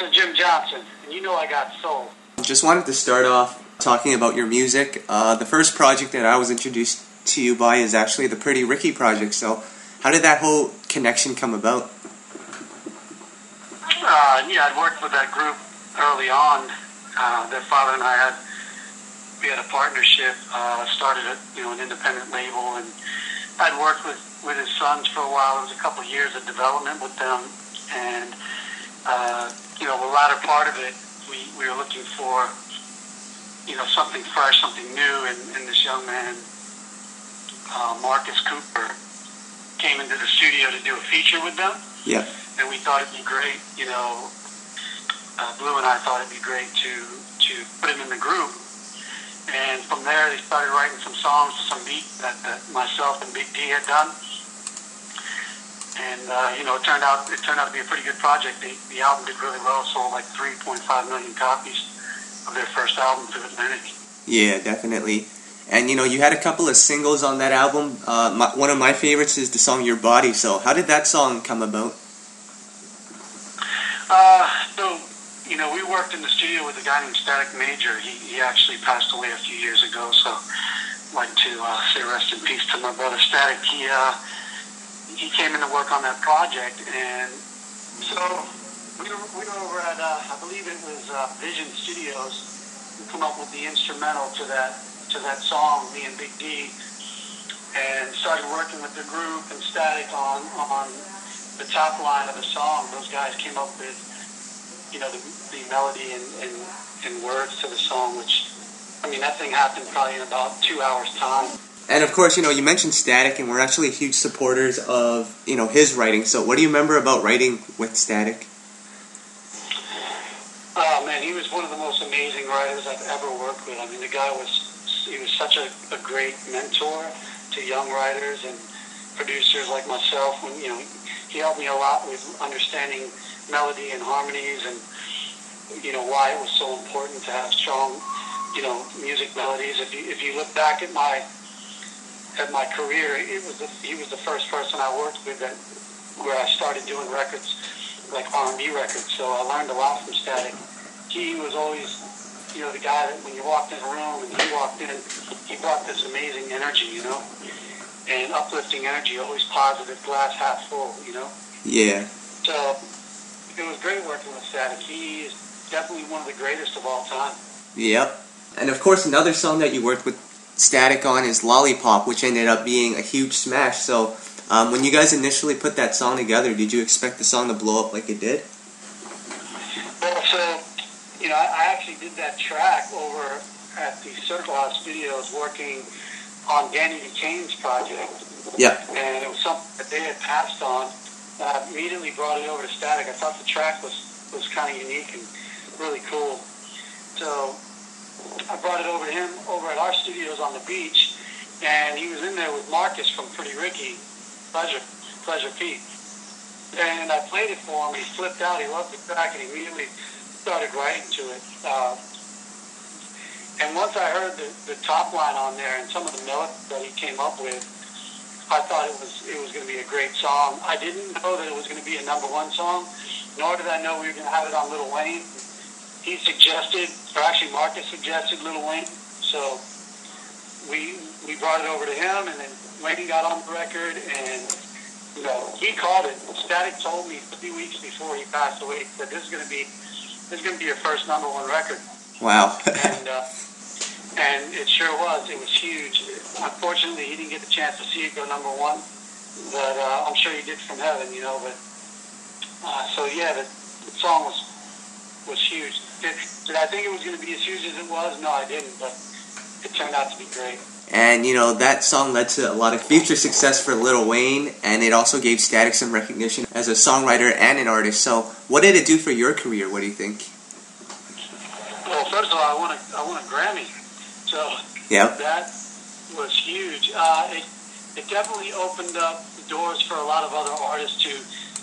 is Jim Jonsin, and you know I got soul. Just wanted to start off talking about your music. The first project that I was introduced to you by is actually the Pretty Ricky project. So, how did that whole connection come about? Yeah, I'd worked with that group early on. Their father and I had a partnership. Started an independent label, and I'd worked with his sons for a while. It was a couple of years of development with them, and the latter part of it, we were looking for something fresh, something new, and this young man, Marcus Cooper, came into the studio to do a feature with them. Yeah. And we thought it'd be great, Blue and I thought it'd be great to put him in the group. And from there, they started writing some songs, some beats that myself and Big D had done. And it turned out to be a pretty good project. The album did really well, sold like 3.5 million copies of their first album through Atlantic. Yeah, definitely. And you had a couple of singles on that album. One of my favorites is the song "Your Body." So, how did that song come about? We worked in the studio with a guy named Static Major. He actually passed away a few years ago, so I'd like to say rest in peace to my brother Static. He came in to work on that project, and so we were over at, I believe it was Vision Studios, to come up with the instrumental to that song, me and Big D, and started working with the group and Static on the top line of the song. Those guys came up with the melody and words to the song, which, that thing happened probably in about 2 hours' time. And of course, you mentioned Static, and we're actually huge supporters of, his writing. So what do you remember about writing with Static? Oh, man, he was one of the most amazing writers I've ever worked with. The guy was such a great mentor to young writers and producers like myself. When, he helped me a lot with understanding melody and harmonies, and why it was so important to have strong music melodies. If you look back at my career, he was the first person I worked with where I started doing records like R&B records. So I learned a lot from Static. He was always the guy that when you walked in a room and he walked in, he brought this amazing energy, and uplifting energy, always positive, glass half full, Yeah. So it was great working with Static. He is definitely one of the greatest of all time. Yep. And of course, another song that you worked with Static on is Lollipop, which ended up being a huge smash. So when you guys initially put that song together, did you expect the song to blow up like it did? Well, so, I actually did that track over at the Circle House Studios working on Danny DeCane's project. Yeah. And it was something that they had passed on. I immediately brought it over to Static. I thought the track was kind of unique and really cool. So I brought it over to him over at our studios on the beach, and he was in there with Marcus from Pretty Ricky, Pleasure Pete. And I played it for him. He flipped out. He loved the track, and he immediately started writing to it. And once I heard the top line on there and some of the melodies that he came up with, I thought it was going to be a great song. I didn't know that it was going to be a #1 song, nor did I know we were going to have it on Lil Wayne. He suggested, or actually Marcus suggested Lil Wayne, so we brought it over to him, and then Wayne got on the record, and he called it. Static told me 3 weeks before he passed away, he said, this is going to be your first #1 record. Wow. And it sure was. It was huge. Unfortunately, he didn't get the chance to see it go #1, but I'm sure he did from heaven, But so yeah, the song was huge. Did I think it was going to be as huge as it was? No, I didn't. But it turned out to be great. And that song led to a lot of future success for Lil Wayne, and it also gave Static some recognition as a songwriter and an artist. So, what did it do for your career? What do you think? Well, first of all, I won a Grammy. So yep. That was huge. It definitely opened up the doors for a lot of other artists to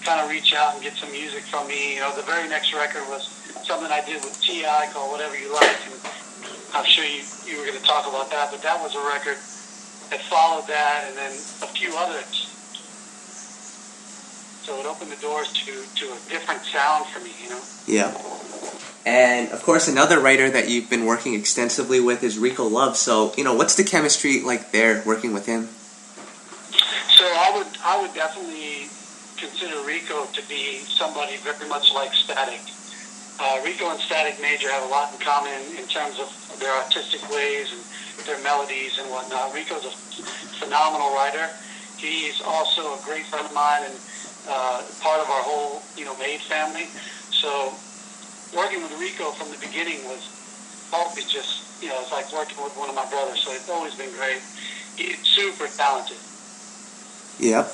kind of reach out and get some music from me. The very next record was something I did with T.I. called Whatever You Like, and I'm sure you were going to talk about that, but that was a record that followed that, and then a few others. So it opened the doors to a different sound for me, Yeah. And of course, another writer that you've been working extensively with is Rico Love. So, what's the chemistry like there, working with him? So I would definitely consider Rico to be somebody very much like Static. Rico and Static Major have a lot in common in terms of their artistic ways and their melodies and whatnot. Rico's a phenomenal writer. He's also a great friend of mine and part of our whole, Made family. So working with Rico from the beginning was always just, it's like working with one of my brothers. So it's always been great. He's super talented. Yep.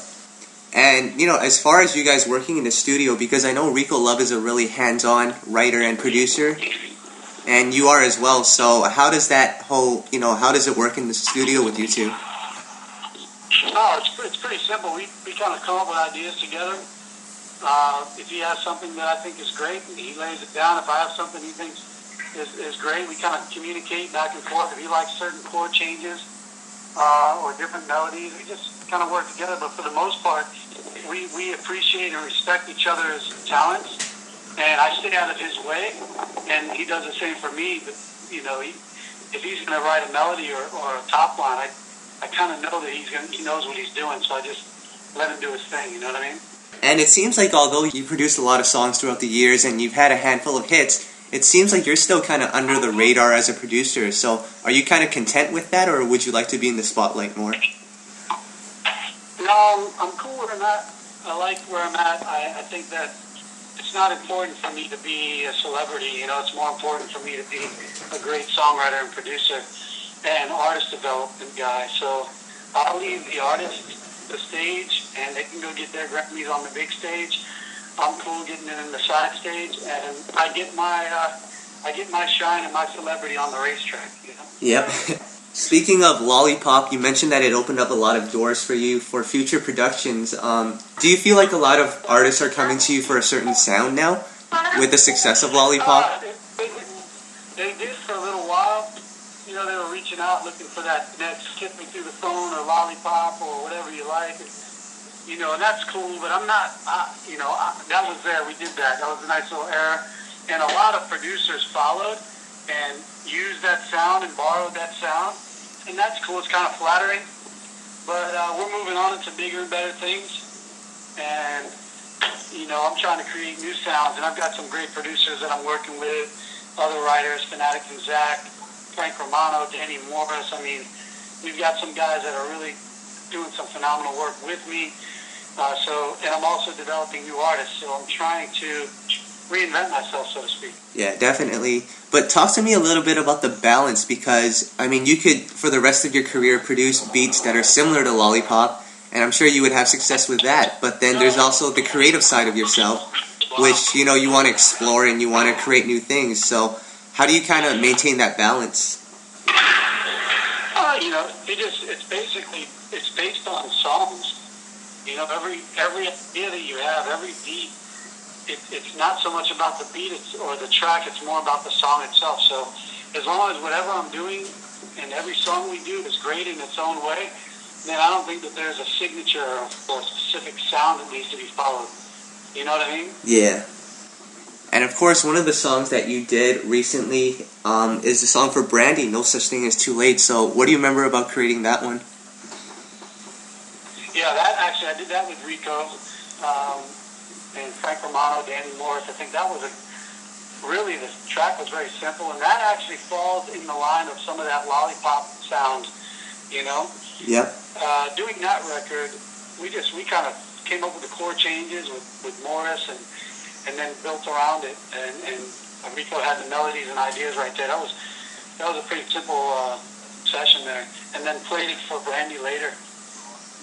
And, as far as you guys working in the studio, because I know Rico Love is a really hands-on writer and producer, and you are as well, so how does that whole, how does it work in the studio with you two? Oh, it's pretty simple. We kind of come up with ideas together. If he has something that I think is great, he lays it down. If I have something he thinks is great, we kind of communicate back and forth. If he likes certain chord changes or different melodies, we just kind of work together. But for the most part, we appreciate and respect each other's talents, and I stay out of his way, and he does the same for me. But if he's going to write a melody or a top line, I kind of know that he knows what he's doing, so I just let him do his thing. You know what I mean? And it seems like although you produced a lot of songs throughout the years and you've had a handful of hits, it seems like you're still kind of under the radar as a producer. So are you kind of content with that, or would you like to be in the spotlight more? No, I'm cool where I'm at. I like where I'm at. I think that it's not important for me to be a celebrity. It's more important for me to be a great songwriter and producer and artist development guy. So I'll leave the artist the stage, and they can go get their Grammys on the big stage. I'm cool getting it in the side stage, and I get my shine and my celebrity on the racetrack. Yep. Speaking of Lollipop, you mentioned that it opened up a lot of doors for you for future productions. Do you feel like a lot of artists are coming to you for a certain sound now with the success of Lollipop? They did for a little while. They were reaching out looking for that next Kiss Me Through the Phone or Lollipop or whatever you like. And that's cool, but I'm not, that was there. We did that. That was a nice little era. And a lot of producers followed and used that sound and borrowed that sound. And that's cool. It's kind of flattering. But we're moving on into bigger and better things. And, I'm trying to create new sounds. And I've got some great producers that I'm working with, other writers, Fanatics and Zach, Frank Romano, Danny Morris. I mean, we've got some guys that are really doing some phenomenal work with me. And I'm also developing new artists. So I'm trying to reinvent myself, so to speak. Yeah, definitely. But talk to me a little bit about the balance, because, you could, for the rest of your career, produce beats that are similar to Lollipop, and I'm sure you would have success with that. But then there's also the creative side of yourself, which, you want to explore and you want to create new things. So how do you kind of maintain that balance? It's based on songs. Every idea that you have, every beat, it's not so much about the beat or the track, it's more about the song itself. So as long as whatever I'm doing and every song we do is great in its own way, then I don't think that there's a signature or a specific sound that needs to be followed. You know what I mean? Yeah. And of course, one of the songs that you did recently is the song for Brandy, No Such Thing as Too Late. So what do you remember about creating that one? Yeah, I did that with Rico and Frank Romano, Danny Morris. I think that was the track was very simple, and that actually falls in the line of some of that Lollipop sound, Yep. Doing that record, we kind of came up with the chord changes with Morris and then built around it, and Rico had the melodies and ideas right there. That was a pretty simple session there, and then played it for Brandy later.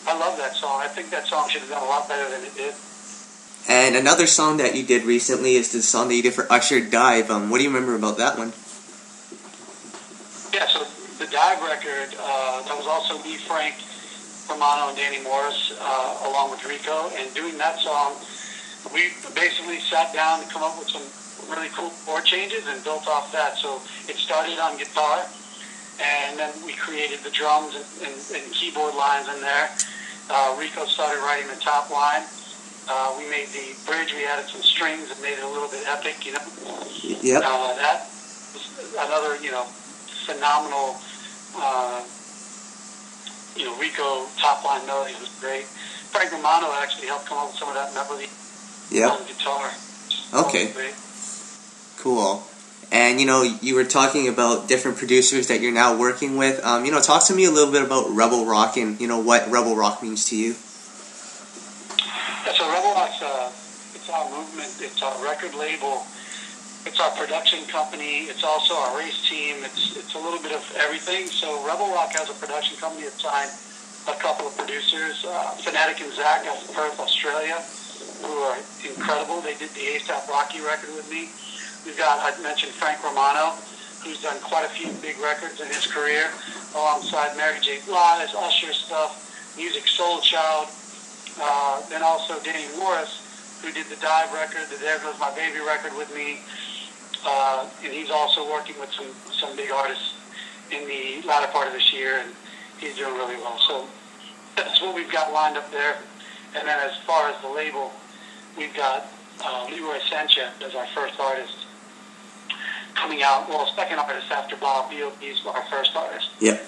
I love that song. I think that song should have done a lot better than it did. And another song that you did recently is the song that you did for Usher, Dive. What do you remember about that one? Yeah, so the Dive record, that was also me, Frank Romano, and Danny Morris, along with Rico. And doing that song, we basically sat down to come up with some really cool chord changes and built off that. So it started on guitar, and then we created the drums and keyboard lines in there. Rico started writing the top line, We made the bridge. We added some strings and made it a little bit epic. Yep. That was another phenomenal. Rico top line melody was great. Frank Romano actually helped come up with some of that melody on the guitar. Okay. Cool. And you were talking about different producers that you're now working with. Talk to me a little bit about Rebel Rock and what Rebel Rock means to you. Yeah, so Rebel Rock's it's our movement. It's our record label. It's our production company. It's also our race team. It's a little bit of everything. So Rebel Rock has a production company that signed a couple of producers, Fanatic and Zach out of Perth, Australia, who are incredible. They did the A$AP Rocky record with me. We've got, I mentioned Frank Romano, who's done quite a few big records in his career, alongside Mary J. Blige, Usher stuff, Music Soul Child. Then also Danny Morris, who did the Dive record, the There Goes My Baby record with me. And he's also working with some big artists in the latter part of this year, and he's doing really well. So that's what we've got lined up there. And then as far as the label, we've got Leroy Sanchez as our first artist coming out. Well, second artist after Bob. B.O.B.'s our first artist. Yep.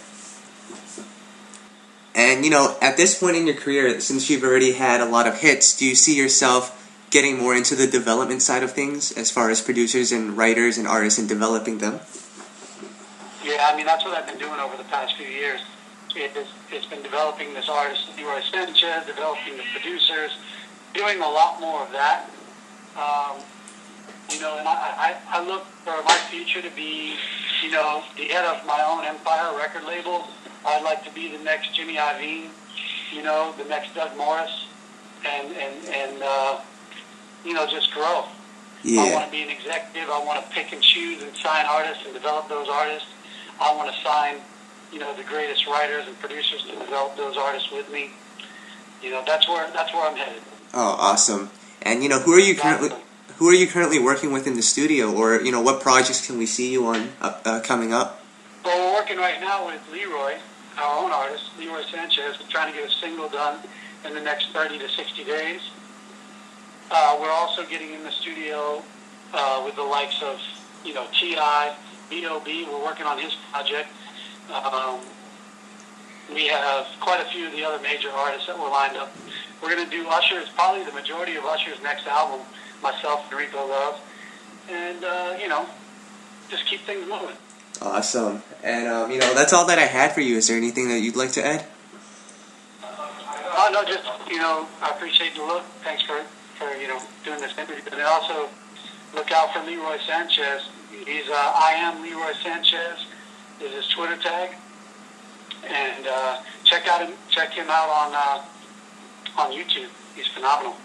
And, at this point in your career, since you've already had a lot of hits, do you see yourself getting more into the development side of things as far as producers and writers and artists and developing them? Yeah, that's what I've been doing over the past few years. It's been developing this artist, Leroy Sanchez, developing the producers, doing a lot more of that. And I look for my future to be, the head of my own empire record label. I'd like to be the next Jimmy Iovine, the next Doug Morris, and just grow. Yeah. I want to be an executive. I want to pick and choose and sign artists and develop those artists. I want to sign, the greatest writers and producers to develop those artists with me. That's where I'm headed. Oh, awesome! And who are you currently working with in the studio, or what projects can we see you on coming up? Well, we're working right now with Leroy, our own artist, Leroy Sanchez. We're trying to get a single done in the next 30 to 60 days. We're also getting in the studio with the likes of, T.I., B.O.B. We're working on his project. We have quite a few of the other major artists that were lined up. We're going to do Usher's, probably the majority of Usher's next album, myself and Rico Love. And, just keep things moving. Awesome. And, that's all that I had for you. Is there anything that you'd like to add? No, just, I appreciate the look. Thanks for doing this interview. And also, look out for Leroy Sanchez. He's I am Leroy Sanchez is his Twitter tag. And check him out on YouTube. He's phenomenal.